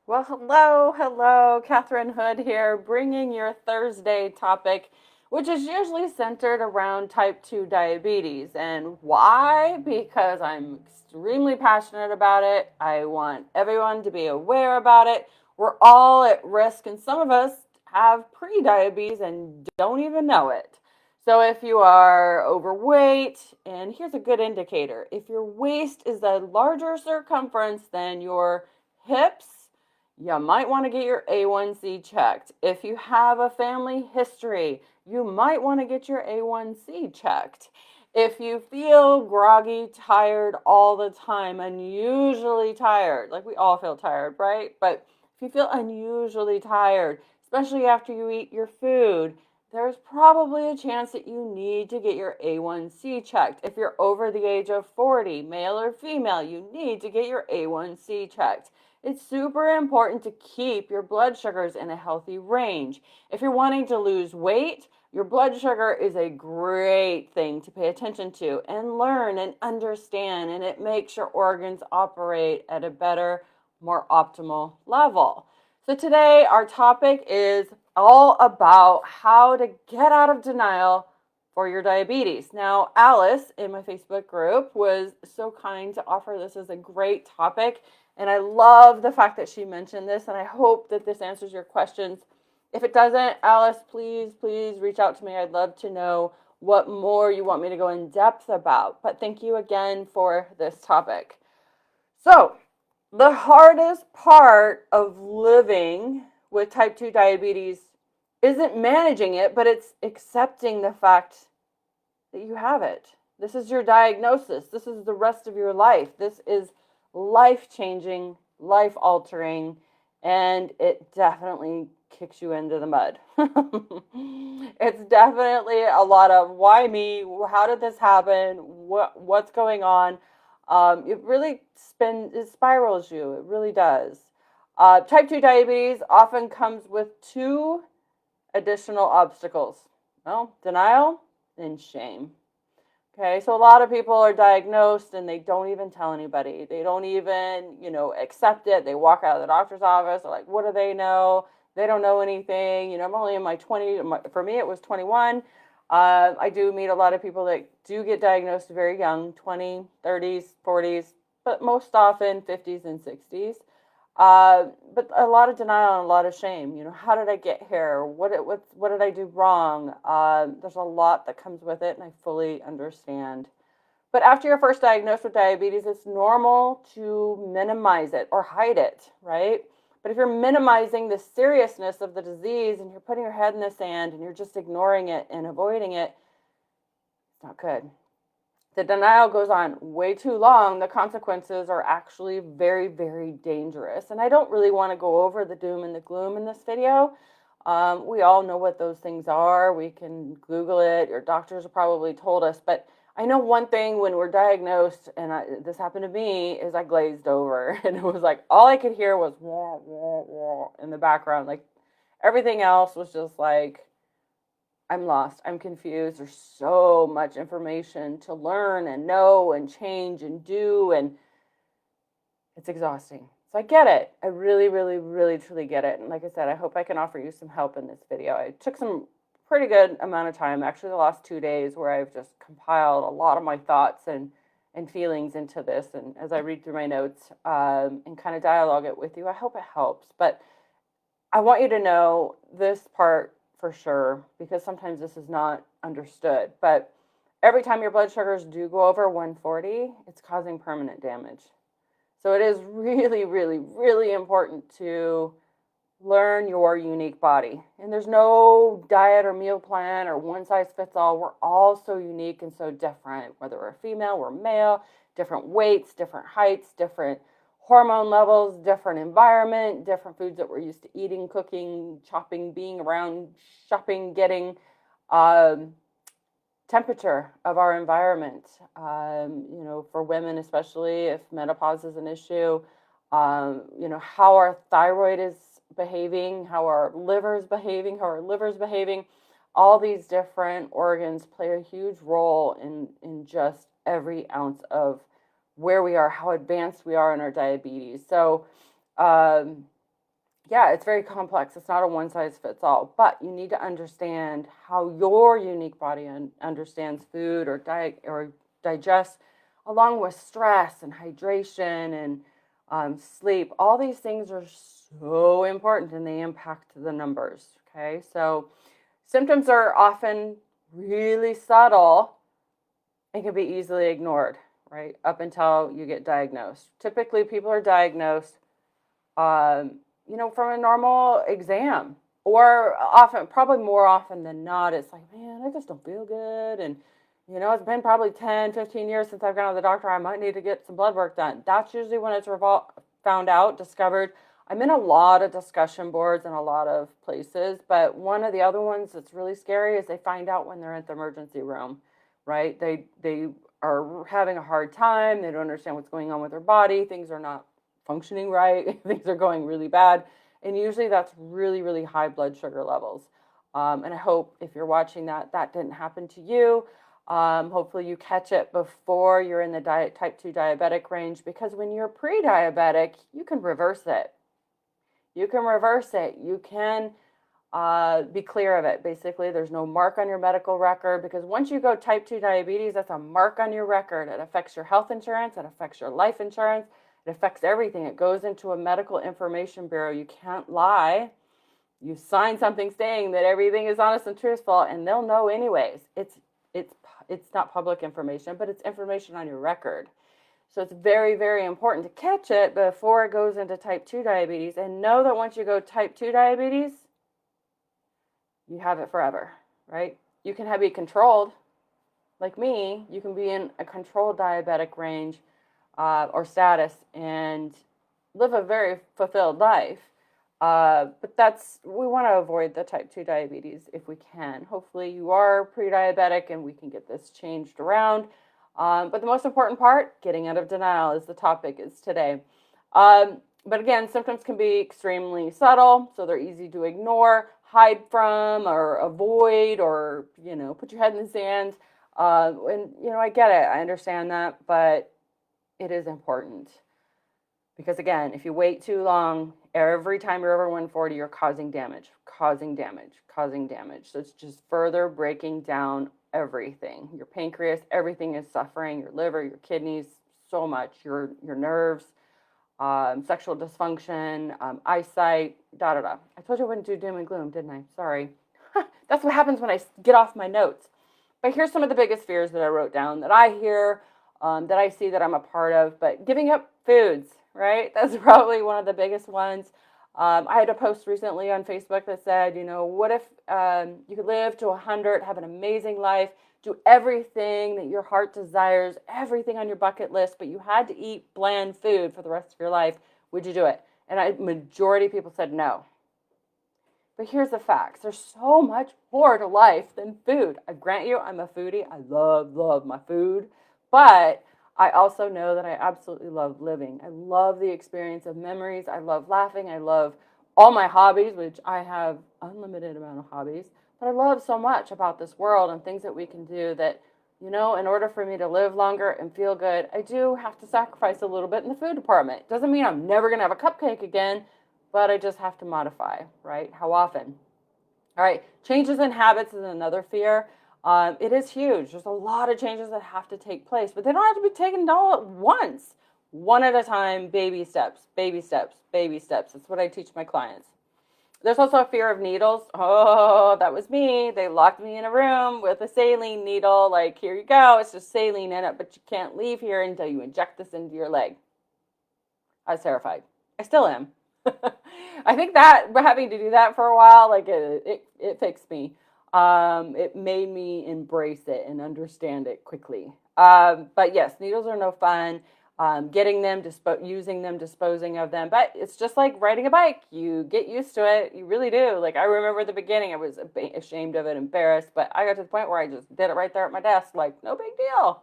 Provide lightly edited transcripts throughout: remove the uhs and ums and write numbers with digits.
Well, hello, Catherine Hood here, bringing your Thursday topic, which is usually centered around type 2 diabetes. And why? Because I'm extremely passionate about it. I want everyone to be aware about it. We're all at risk, and some of us have pre-diabetes and don't even know it. So if you are overweight, and here's a good indicator, if your waist is a larger circumference than your hips, you might want to get your A1C checked. If you have a family history, you might want to get your A1C checked. If you feel groggy, tired all the time, unusually tired, like we all feel tired, right? But if you feel unusually tired, especially after you eat your food, there's probably a chance that you need to get your A1C checked. If you're over the age of 40, male or female, you need to get your A1C checked. It's super important to keep your blood sugars in a healthy range. If you're wanting to lose weight, your blood sugar is a great thing to pay attention to and learn and understand, and it makes your organs operate at a better, more optimal level. So today our topic is all about how to get out of denial for your diabetes. Now, Alice in my Facebook group was so kind to offer this as a great topic, and I love the fact that she mentioned this, and I hope that this answers your questions. If it doesn't, Alice, please reach out to me. I'd love to know what more you want me to go in depth about. But thank you again for this topic. So, the hardest part of living with type 2 diabetes isn't managing it, but it's accepting the fact that you have it. This is your diagnosis. This is the rest of your life. This is life changing, life altering, and it definitely kicks you into the mud. It's definitely a lot of why me? How did this happen? What's going on? It really it spirals you. It really does. Type 2 diabetes often comes with two additional obstacles. Well, denial and shame. Okay, so a lot of people are diagnosed and they don't even tell anybody. They don't even, accept it. They walk out of the doctor's office. They're like, what do they know? They don't know anything. I'm only in my 20s. For me, it was 21. I do meet a lot of people that do get diagnosed very young, 20, 30s, 40s, but most often 50s and 60s. But a lot of denial and a lot of shame. How did I get here? What did I do wrong? There's a lot that comes with it, and I fully understand. But after you're first diagnosed with diabetes, it's normal to minimize it or hide it, right? But if you're minimizing the seriousness of the disease and you're putting your head in the sand and you're just ignoring it and avoiding it, it's not good. The denial goes on way too long, the consequences are actually very, very dangerous. And I don't really want to go over the doom and the gloom in this video. We all know what those things are. We can Google it. Your doctors have probably told us. But I know one thing when we're diagnosed, and this happened to me, is I glazed over. And it was like all I could hear was wah, wah, wah in the background. Like everything else was just like, I'm lost. I'm confused. There's so much information to learn and know and change and do, and it's exhausting. So I get it. I really, really, really, truly get it. And like I said, I hope I can offer you some help in this video. I took some pretty good amount of time, actually the last 2 days, where I've just compiled a lot of my thoughts and feelings into this. And as I read through my notes and kind of dialogue it with you, I hope it helps. But I want you to know this part for sure, because sometimes this is not understood. But every time your blood sugars do go over 140, it's causing permanent damage. So it is really, really, really important to learn your unique body. And there's no diet or meal plan or one size fits all. We're all so unique and so different, whether we're female, we're male, different weights, different heights, different hormone levels, different environment, different foods that we're used to eating, cooking, chopping, being around, shopping, getting, temperature of our environment. For women, especially if menopause is an issue, how our thyroid is behaving, how our liver is behaving, all these different organs play a huge role in just every ounce of where we are, how advanced we are in our diabetes. So Yeah, it's very complex. It's not a one size fits all, but you need to understand how your unique body understands food or diet or digest, along with stress and hydration and sleep. All these things are so important and they impact the numbers. Okay, so symptoms are often really subtle and can be easily ignored, right? Up until you get diagnosed. Typically, people are diagnosed from a normal exam. Or often, probably more often than not, it's like, man, I just don't feel good. And, it's been probably 10, 15 years since I've gone to the doctor. I might need to get some blood work done. That's usually when it's found out, discovered. I'm in a lot of discussion boards and a lot of places, but one of the other ones that's really scary is they find out when they're at the emergency room, right? They are having a hard time. They don't understand what's going on with their body. Things are not functioning right. Things are going really bad. And usually that's really, really high blood sugar levels. And I hope if you're watching that didn't happen to you. Hopefully you catch it before you're in the type 2 diabetic range, because when you're pre-diabetic, you can reverse it. You can reverse it. You can be clear of it. Basically, there's no mark on your medical record, because once you go type 2 diabetes, that's a mark on your record. It affects your health insurance. It affects your life insurance. It affects everything. It goes into a medical information bureau. You can't lie. You sign something saying that everything is honest and truthful, and they'll know anyways. It's not public information, but it's information on your record. So it's very, very important to catch it before it goes into type 2 diabetes, and know that once you go type 2 diabetes, you have it forever, right? You can be controlled. Like me, you can be in a controlled diabetic range or status and live a very fulfilled life. But we want to avoid the type 2 diabetes if we can. Hopefully you are pre-diabetic and we can get this changed around. But the most important part, getting out of denial, is the topic is today. But again, symptoms can be extremely subtle, so they're easy to ignore, hide from, or avoid, or, put your head in the sand. I get it. I understand that, but it is important. Because again, if you wait too long, every time you're over 140, you're causing damage. So it's just further breaking down everything. Your pancreas, everything is suffering. Your liver, your kidneys, so much. Your nerves, sexual dysfunction, eyesight, da-da-da. I told you I wouldn't do doom and gloom, didn't I? Sorry. That's what happens when I get off my notes. But here's some of the biggest fears that I wrote down that I hear, that I see, that I'm a part of. But giving up foods, right? That's probably one of the biggest ones. I had a post recently on Facebook that said, what if you could live to 100, have an amazing life, do everything that your heart desires, everything on your bucket list, but you had to eat bland food for the rest of your life? Would you do it? And majority of people said no. But here's the facts. There's so much more to life than food. I grant you, I'm a foodie. I love my food. But I also know that I absolutely love living. I love the experience of memories. I love laughing. I love all my hobbies, which I have unlimited amount of hobbies. But I love so much about this world and things that we can do that, in order for me to live longer and feel good, I do have to sacrifice a little bit in the food department. Doesn't mean I'm never going to have a cupcake again, but I just have to modify, right? How often? All right, changes in habits is another fear. It is huge. There's a lot of changes that have to take place, but they don't have to be taken all at once. One at a time, baby steps, baby steps, baby steps. That's what I teach my clients. There's also a fear of needles. Oh, that was me. They locked me in a room with a saline needle. Like, here you go. It's just saline in it, but you can't leave here until you inject this into your leg. I was terrified. I still am. I think that having to do that for a while, like it fixed me. It made me embrace it and understand it quickly. But yes, needles are no fun. Getting them, using them, disposing of them. But it's just like riding a bike. You get used to it. You really do. Like, I remember at the beginning, I was ashamed of it, embarrassed. But I got to the point where I just did it right there at my desk. Like, no big deal.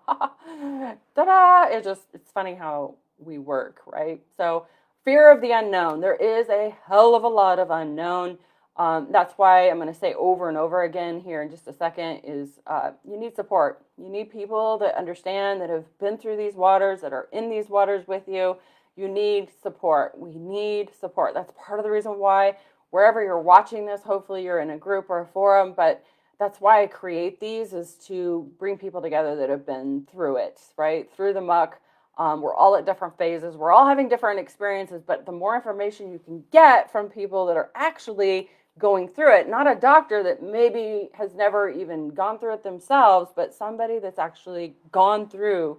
Ta-da! It's funny how we work, right? So fear of the unknown. There is a hell of a lot of unknown. That's why I'm going to say over and over again here in just a second is you need support. You need people that understand, that have been through these waters, that are in these waters with you. You need support. We need support. That's part of the reason why wherever you're watching this, hopefully you're in a group or a forum, but that's why I create these, is to bring people together that have been through it, right? Through the muck. We're all at different phases. We're all having different experiences, but the more information you can get from people that are actually going through it, not a doctor that maybe has never even gone through it themselves, but somebody that's actually gone through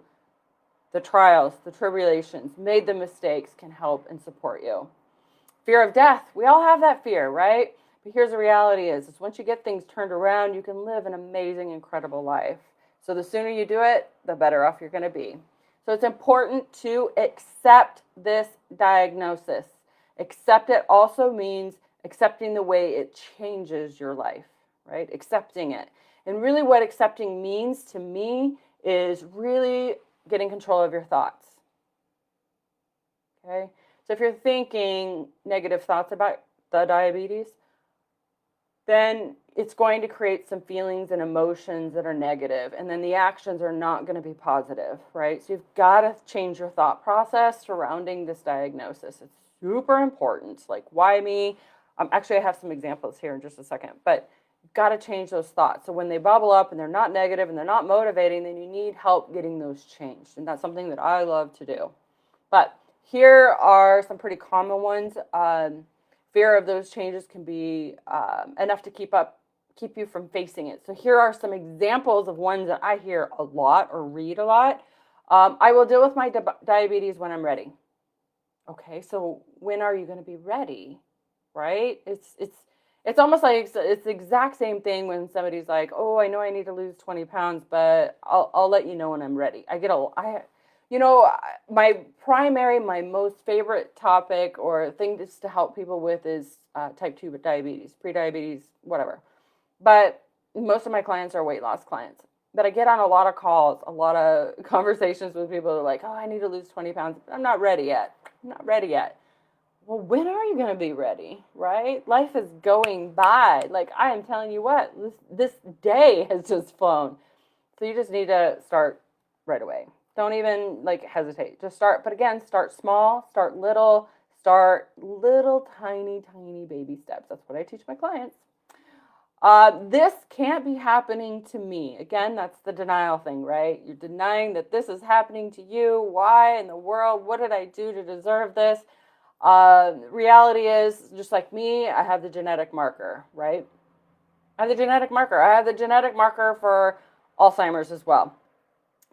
the trials, the tribulations, made the mistakes, can help and support you. Fear of death. We all have that fear, right? But here's the reality is once you get things turned around, you can live an amazing, incredible life. So the sooner you do it, the better off you're going to be. So it's important to accept this diagnosis. Accept it also means accepting the way it changes your life, right? Accepting it. And really what accepting means to me is really getting control of your thoughts. Okay? So if you're thinking negative thoughts about the diabetes, then it's going to create some feelings and emotions that are negative, and then the actions are not going to be positive, right? So you've got to change your thought process surrounding this diagnosis. It's super important. Like, why me? Actually, I have some examples here in just a second, but you've got to change those thoughts. So when they bubble up and they're not negative and they're not motivating, then you need help getting those changed, and that's something that I love to do. But here are some pretty common ones. Fear of those changes can be enough to keep you from facing it. So here are some examples of ones that I hear a lot or read a lot. I will deal with my diabetes when I'm ready. Okay, so when are you going to be ready? Right? It's almost like it's the exact same thing when somebody's like, "Oh, I know I need to lose 20 pounds, but I'll let you know when I'm ready." My most favorite topic or thing just to help people with is type 2 diabetes, prediabetes, whatever. But most of my clients are weight loss clients. But I get on a lot of calls, a lot of conversations with people that are like, "Oh, I need to lose 20 pounds. But I'm not ready yet. I'm not ready yet." Well, when are you going to be ready, right? Life is going by. Like, I am telling you what, this day has just flown. So you just need to start right away. Don't even hesitate. Just start. But again, start small, start little tiny, tiny baby steps. That's what I teach my clients. This can't be happening to me. Again, that's the denial thing, right? You're denying that this is happening to you. Why in the world? What did I do to deserve this? Reality is, just like me, I have the genetic marker, right? I have the genetic marker. I have the genetic marker for Alzheimer's as well.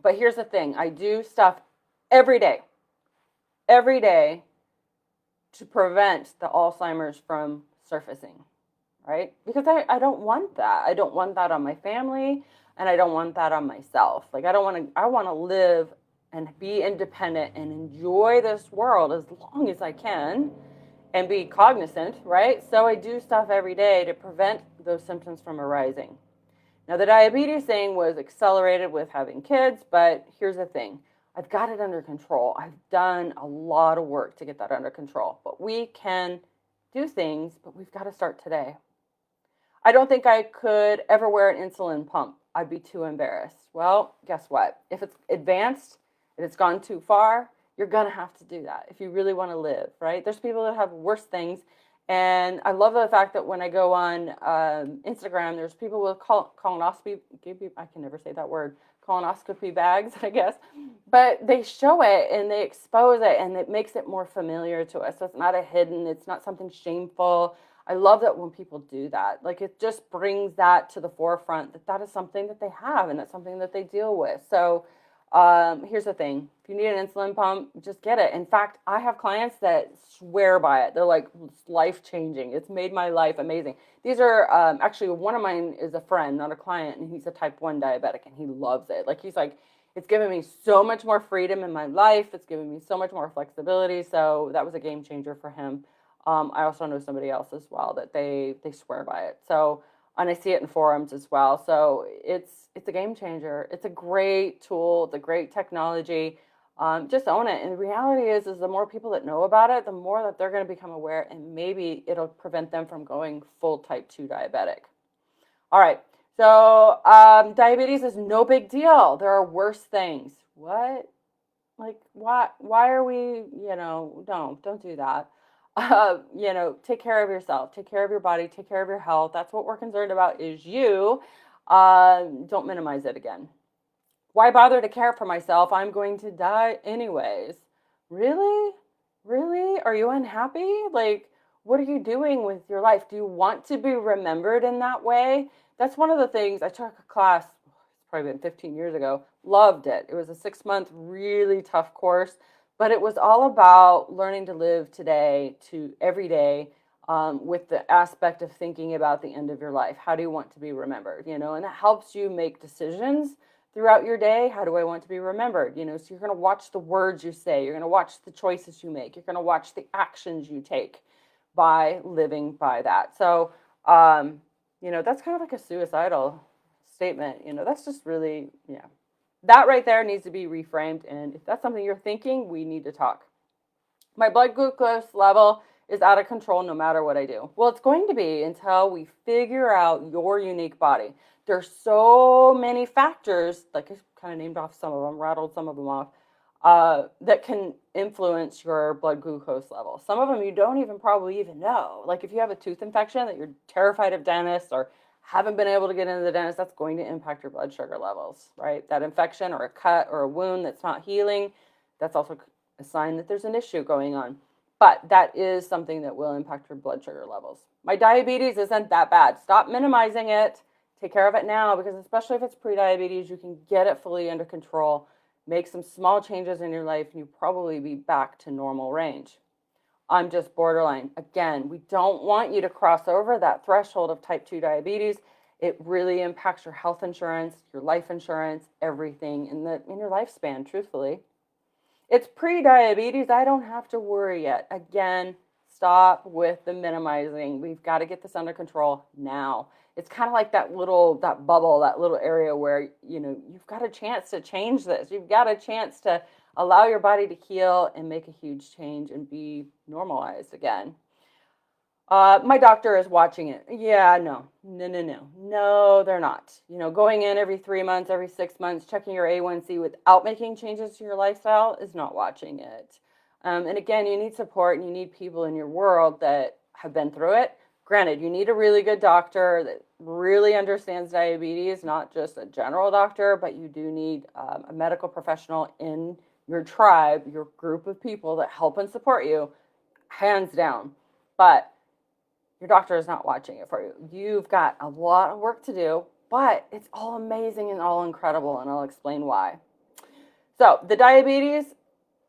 But here's the thing. I do stuff every day to prevent the Alzheimer's from surfacing, right? Because I don't want that. I don't want that on my family, and I don't want that on myself. Like, I want to live and be independent and enjoy this world as long as I can and be cognizant, right? So I do stuff every day to prevent those symptoms from arising. Now, the diabetes thing was accelerated with having kids, but here's the thing. I've got it under control. I've done a lot of work to get that under control, but we can do things, but we've got to start today. I don't think I could ever wear an insulin pump. I'd be too embarrassed. Well, guess what? If it's advanced and it's gone too far, you're going to have to do that if you really want to live, right? There's people that have worse things. And I love the fact that when I go on Instagram, there's people with colonoscopy, I can never say that word, colonoscopy bags, I guess. But they show it and they expose it, and it makes it more familiar to us. So it's not it's not something shameful. I love that when people do that. Like, it just brings that to the forefront, that is something that they have and that's something that they deal with. So here's the thing. If you need an insulin pump, just get it. In fact, I have clients that swear by it. They're like, it's life-changing. It's made my life amazing. These are, actually, one of mine is a friend, not a client, and he's a type 1 diabetic, and he loves it. Like, he's like, it's given me so much more freedom in my life. It's given me so much more flexibility. So that was a game changer for him. I also know somebody else as well that they swear by it. So, and I see it in forums as well. So it's a game changer. It's a great tool. It's a great technology. Just own it. And the reality is the more people that know about it, the more that they're going to become aware, and maybe it'll prevent them from going full type 2 diabetic. All right. So diabetes is no big deal. There are worse things. What? Like, why are we, no, don't do that. Take care of yourself, take care of your body, take care of your health. That's what we're concerned about is you. Don't minimize it again. Why bother to care for myself? I'm going to die anyways. Really? Really? Are you unhappy? Like, what are you doing with your life? Do you want to be remembered in that way? That's one of the things I took a class, it's probably been 15 years ago. Loved it. It was a 6 month, really tough course, but it was all about learning to live today to every day, with the aspect of thinking about the end of your life. How do you want to be remembered? And it helps you make decisions throughout your day. How do I want to be remembered? So you're going to watch the words you say, you're going to watch the choices you make, you're going to watch the actions you take by living by that. So that's kind of like a suicidal statement. That's just really, yeah, that right there needs to be reframed. And if that's something you're thinking, we need to talk. My blood glucose level is out of control no matter what I do. Well, it's going to be until we figure out your unique body. There's so many factors, like I kind of named off some of them, rattled some of them off, that can influence your blood glucose level. Some of them you don't even probably even know. Like if you have a tooth infection that you're terrified of dentists or haven't been able to get into the dentist, that's going to impact your blood sugar levels, right? That infection or a cut or a wound that's not healing, that's also a sign that there's an issue going on. But that is something that will impact your blood sugar levels. My diabetes isn't that bad. Stop minimizing it. Take care of it now, because especially if it's prediabetes, you can get it fully under control. Make some small changes in your life and you'll probably be back to normal range. I'm just borderline. Again, we don't want you to cross over that threshold of type 2 diabetes. It really impacts your health insurance, your life insurance, everything in your lifespan, truthfully. It's pre-diabetes. I don't have to worry yet. Again, stop with the minimizing. We've got to get this under control now. It's kind of like that bubble, that little area where, you've got a chance to change this. You've got a chance to allow your body to heal and make a huge change and be normalized again. My doctor is watching it. Yeah, no. No, they're not. Going in every 3 months, every 6 months, checking your A1C without making changes to your lifestyle is not watching it. And again, you need support and you need people in your world that have been through it. Granted, you need a really good doctor that really understands diabetes, not just a general doctor, but you do need a medical professional in your tribe, your group of people that help and support you, hands down. But your doctor is not watching it for you. You've got a lot of work to do, but it's all amazing and all incredible, and I'll explain why. So the diabetes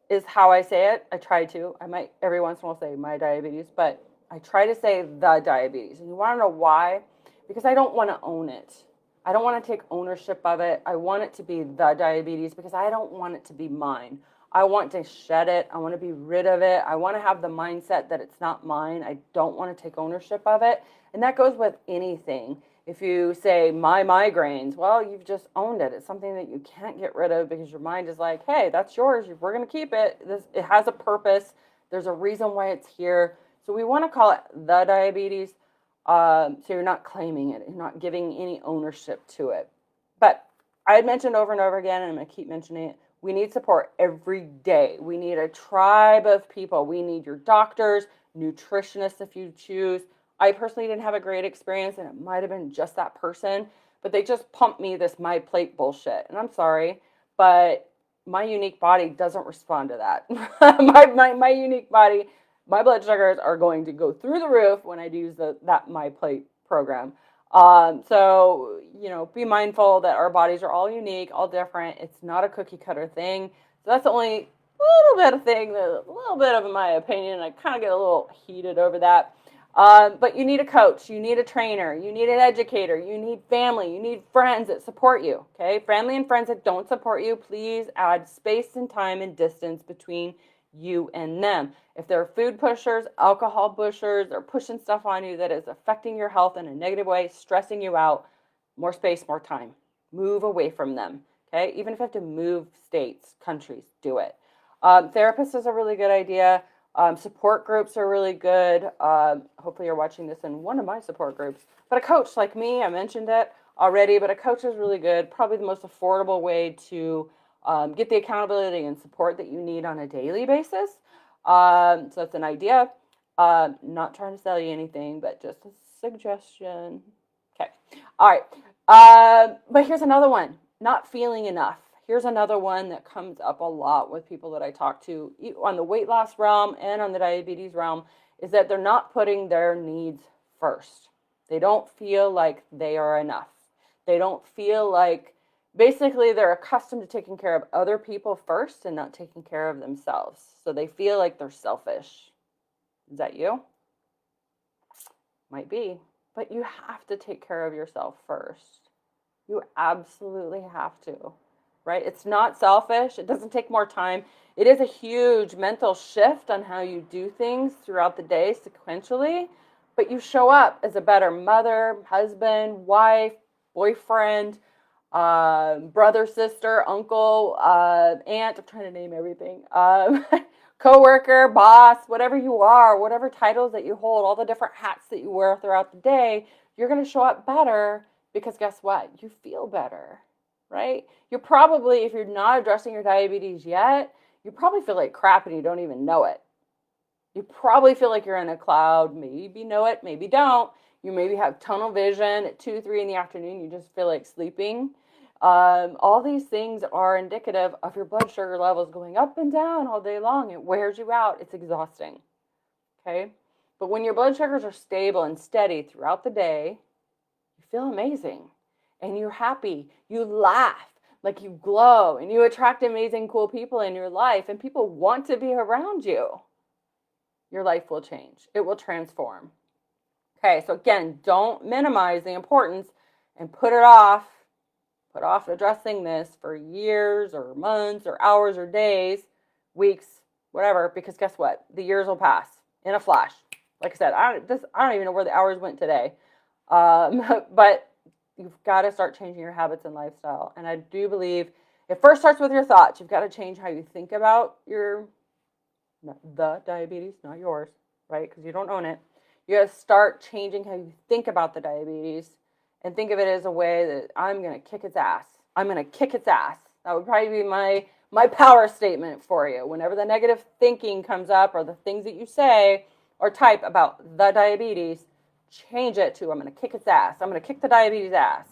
is how I say it. I try to. I might every once in a while say my diabetes, but I try to say the diabetes. And you want to know why? Because I don't want to own it. I don't want to take ownership of it. I want it to be the diabetes because I don't want it to be mine. I want to shed it. I want to be rid of it. I want to have the mindset that it's not mine. I don't want to take ownership of it. And that goes with anything. If you say my migraines, well, you've just owned it. It's something that you can't get rid of because your mind is like, hey, that's yours. We're going to keep it. It has a purpose. There's a reason why it's here. So we want to call it the diabetes. So you're not claiming it. You're not giving any ownership to it. But I had mentioned over and over again, and I'm going to keep mentioning it, we need support every day. We need a tribe of people. We need your doctors, nutritionists if you choose. I personally didn't have a great experience, and it might have been just that person, but they just pumped me this my plate bullshit. And I'm sorry, but my unique body doesn't respond to that. my unique body, my blood sugars are going to go through the roof when I use that my plate program. So, be mindful that our bodies are all unique, all different. It's not a cookie cutter thing. So that's the only little bit of thing, a little bit of my opinion. I kind of get a little heated over that. But you need a coach, you need a trainer, you need an educator, you need family, you need friends that support you, okay? Family and friends that don't support you, please add space and time and distance between you and them. If they're food pushers, alcohol pushers, they're pushing stuff on you that is affecting your health in a negative way, stressing you out, more space, more time. Move away from them, okay? Even if you have to move states, countries, do it. Therapist is a really good idea. Support groups are really good. Hopefully you're watching this in one of my support groups. But a coach like me, I mentioned it already, but a coach is really good. Probably the most affordable way to Get the accountability and support that you need on a daily basis. So that's an idea. Not trying to sell you anything, but just a suggestion. Okay. All right. But here's another one. Not feeling enough. Here's another one that comes up a lot with people that I talk to on the weight loss realm and on the diabetes realm, is that they're not putting their needs first. They don't feel like they are enough. They don't feel like, basically, they're accustomed to taking care of other people first and not taking care of themselves. So they feel like they're selfish. Is that you? Might be. But you have to take care of yourself first. You absolutely have to, right? It's not selfish. It doesn't take more time. It is a huge mental shift on how you do things throughout the day sequentially, but you show up as a better mother, husband, wife, boyfriend, brother, sister, uncle, aunt. I'm trying to name everything. Coworker, boss, whatever you are, whatever titles that you hold, all the different hats that you wear throughout the day, you're going to show up better because guess what? You feel better, right? You're probably, if you're not addressing your diabetes yet, you probably feel like crap and you don't even know it. You probably feel like you're in a cloud. Maybe know it, maybe don't. You maybe have tunnel vision at 2, 3 in the afternoon. You just feel like sleeping. All these things are indicative of your blood sugar levels going up and down all day long. It wears you out. It's exhausting. Okay? But when your blood sugars are stable and steady throughout the day, you feel amazing. And you're happy. You laugh like you glow. And you attract amazing, cool people in your life. And people want to be around you. Your life will change. It will transform. Okay, so again, don't minimize the importance and put off addressing this for years or months or hours or days, weeks, whatever, because guess what? The years will pass in a flash. Like I said, I don't even know where the hours went today. But you've got to start changing your habits and lifestyle. And I do believe it first starts with your thoughts. You've got to change how you think about the diabetes, not yours, right? Because you don't own it. You got to start changing how you think about the diabetes and think of it as a way that I'm going to kick its ass. I'm going to kick its ass. That would probably be my power statement for you. Whenever the negative thinking comes up or the things that you say or type about the diabetes, change it to I'm going to kick its ass. I'm going to kick the diabetes ass.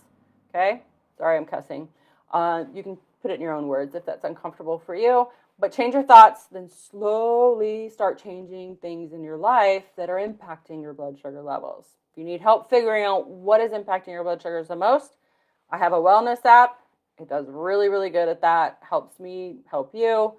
Okay? Sorry, I'm cussing. You can put it in your own words if that's uncomfortable for you. But change your thoughts, then slowly start changing things in your life that are impacting your blood sugar levels. If you need help figuring out what is impacting your blood sugars the most, I have a wellness app. It does really, really good at that. Helps me help you.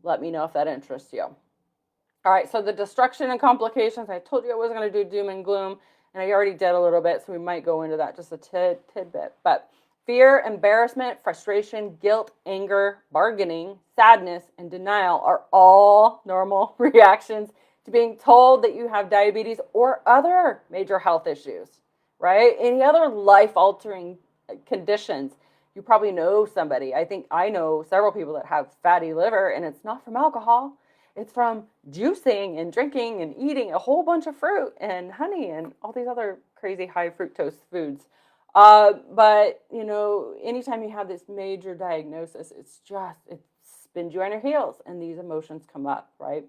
Let me know if that interests you. All right, so the destruction and complications, I told you I wasn't going to do doom and gloom, and I already did a little bit, so we might go into that just a tidbit. But fear, embarrassment, frustration, guilt, anger, bargaining, sadness, and denial are all normal reactions to being told that you have diabetes or other major health issues, right? Any other life-altering conditions. You probably know somebody. I think I know several people that have fatty liver, and it's not from alcohol. It's from juicing and drinking and eating a whole bunch of fruit and honey and all these other crazy high fructose foods. But, anytime you have this major diagnosis, it spins you on your heels and these emotions come up, right?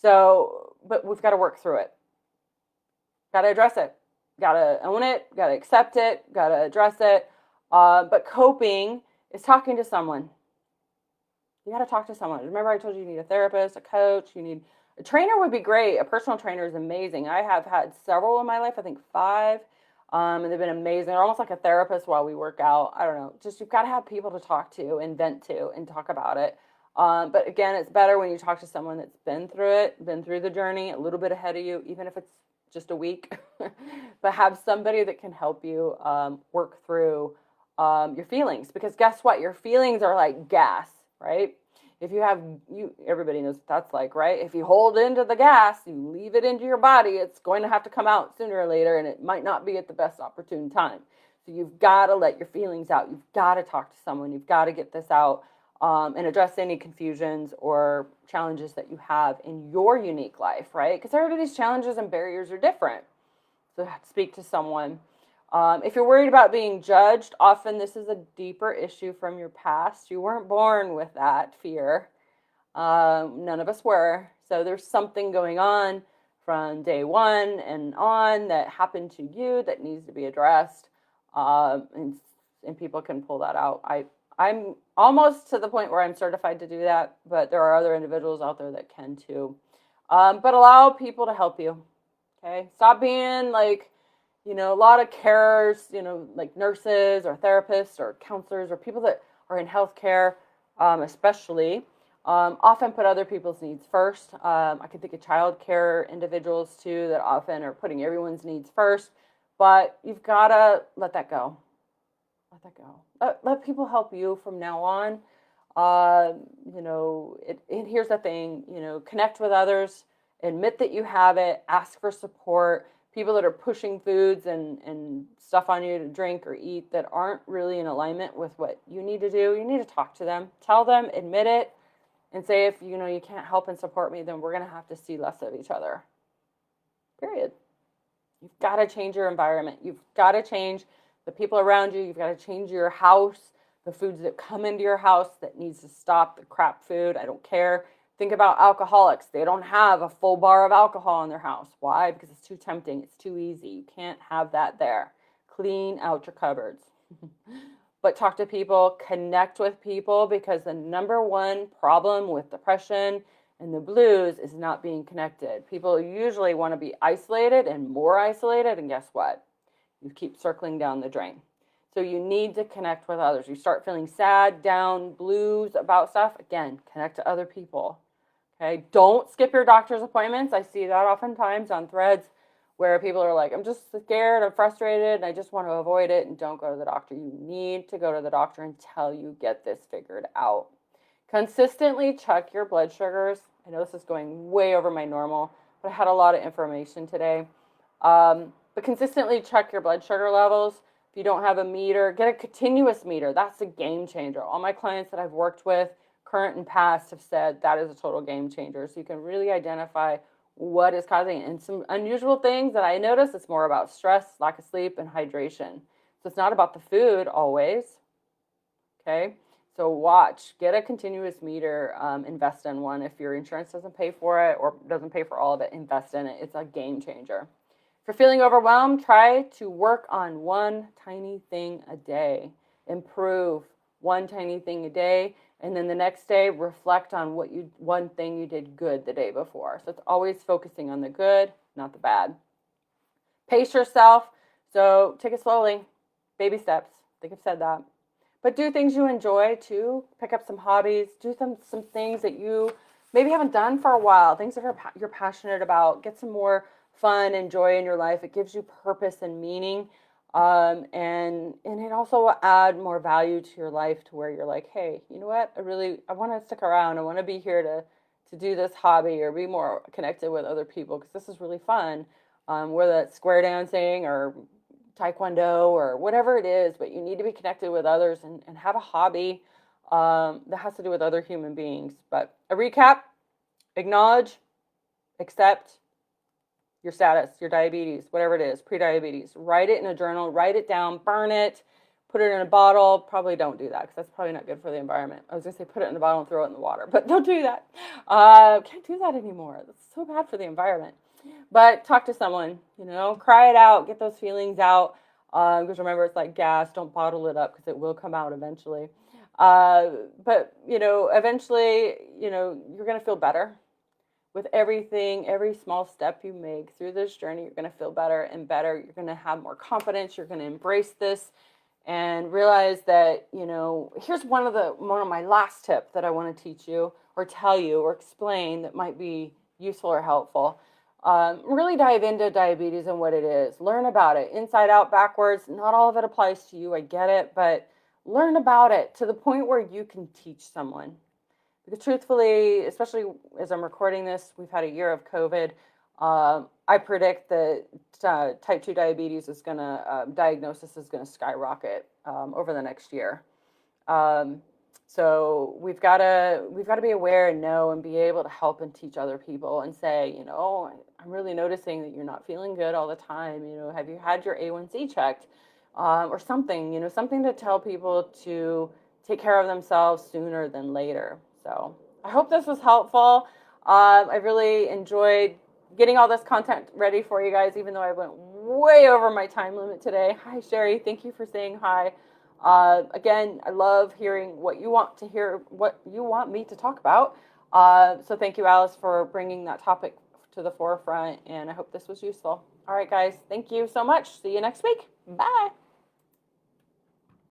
So, but we've got to work through it. Got to address it. Got to own it. Got to accept it. Got to address it. But coping is talking to someone. You got to talk to someone. Remember I told you need a therapist, a coach, you need a trainer would be great. A personal trainer is amazing. I have had several in my life, I think 5. And they've been amazing. They're almost like a therapist while we work out. I don't know. Just you've got to have people to talk to and vent to and talk about it. But again, it's better when you talk to someone that's been through it, been through the journey, a little bit ahead of you, even if it's just a week. But have somebody that can help you work through your feelings. Because guess what? Your feelings are like gas, right? If everybody knows what that's like, right? If you hold into the gas, you leave it into your body, it's going to have to come out sooner or later, and it might not be at the best opportune time. So you've got to let your feelings out. You've got to talk to someone. You've got to get this out and address any confusions or challenges that you have in your unique life, right? Because everybody's challenges and barriers are different. So speak to someone. If you're worried about being judged, often this is a deeper issue from your past. You weren't born with that fear. None of us were. So there's something going on from day one and on that happened to you that needs to be addressed. And people can pull that out. I'm almost to the point where I'm certified to do that, but there are other individuals out there that can too. But allow people to help you. Okay. Stop being like, a lot of carers, like nurses or therapists or counselors or people that are in healthcare, especially, often put other people's needs first. I can think of child care individuals too that often are putting everyone's needs first, but you've got to let that go. Let that go. Let people help you from now on. Here's the thing, connect with others, admit that you have it, ask for support. People that are pushing foods and stuff on you to drink or eat that aren't really in alignment with what you need to do, you need to talk to them, tell them, admit it, and say, if you can't help and support me, then we're going to have to see less of each other. Period. You've got to change your environment. You've got to change the people around you. You've got to change your house, the foods that come into your house that needs to stop, the crap food. I don't care. Think about alcoholics. They don't have a full bar of alcohol in their house. Why? Because it's too tempting. It's too easy. You can't have that there. Clean out your cupboards. But talk to people, connect with people, because the number one problem with depression and the blues is not being connected. People usually want to be isolated and more isolated, and guess what? You keep circling down the drain. So you need to connect with others. You start feeling sad, down, blues about stuff, again, connect to other people. Okay, don't skip your doctor's appointments. I see that oftentimes on threads where people are like, I'm just scared, I'm frustrated, and I just want to avoid it, and don't go to the doctor. You need to go to the doctor until you get this figured out. Consistently check your blood sugars. I know this is going way over my normal, but I had a lot of information today. But consistently check your blood sugar levels. If you don't have a meter, get a continuous meter. That's a game changer. All my clients that I've worked with, current and past, have said that is a total game changer. So you can really identify what is causing it. And some unusual things that I notice, it's more about stress, lack of sleep, and hydration. So it's not about the food always. Okay, so watch, get a continuous meter, invest in one. If your insurance doesn't pay for it or doesn't pay for all of it, invest in it. It's a game changer. If you're feeling overwhelmed, try to work on one tiny thing a day. Improve one tiny thing a day. And then the next day, reflect on one thing you did good the day before. So it's always focusing on the good, not the bad. Pace yourself. So take it slowly. Baby steps. I think I've said that. But do things you enjoy too. Pick up some hobbies. Do some things that you maybe haven't done for a while. Things that you're passionate about. Get some more fun and joy in your life. It gives you purpose and meaning. And it also will add more value to your life to where you're like, hey, you know what? I want to stick around. I want to be here to do this hobby or be more connected with other people because this is really fun. Whether it's square dancing or taekwondo or whatever it is, but you need to be connected with others and have a hobby that has to do with other human beings. But a recap, acknowledge, accept your status, your diabetes, whatever it is, pre-diabetes. Write it in a journal, write it down, burn it, put it in a bottle. Probably don't do that because that's probably not good for the environment. I was going to say put it in a bottle and throw it in the water, but don't do that. Can't do that anymore. That's so bad for the environment. But talk to someone, cry it out, get those feelings out. Because remember, it's like gas. Don't bottle it up because it will come out eventually. But eventually, you're going to feel better. With everything, every small step you make through this journey, you're going to feel better and better. You're going to have more confidence. You're going to embrace this and realize that, here's one of my last tips that I want to teach you or tell you or explain that might be useful or helpful. Really dive into diabetes and what it is. Learn about it inside out, backwards. Not all of it applies to you. I get it, but learn about it to the point where you can teach someone. Because truthfully, especially as I'm recording this, we've had a year of COVID. I predict that type 2 diabetes is diagnosis is going to skyrocket over the next year. So we've got to be aware and know and be able to help and teach other people and say, I'm really noticing that you're not feeling good all the time. Have you had your A1C checked, or something? Something to tell people to take care of themselves sooner than later. So I hope this was helpful. I really enjoyed getting all this content ready for you guys, even though I went way over my time limit today. Hi, Sherry. Thank you for saying hi. Again, I love hearing what you want to hear, what you want me to talk about. So thank you, Alice, for bringing that topic to the forefront, and I hope this was useful. All right, guys, thank you so much. See you next week. Bye.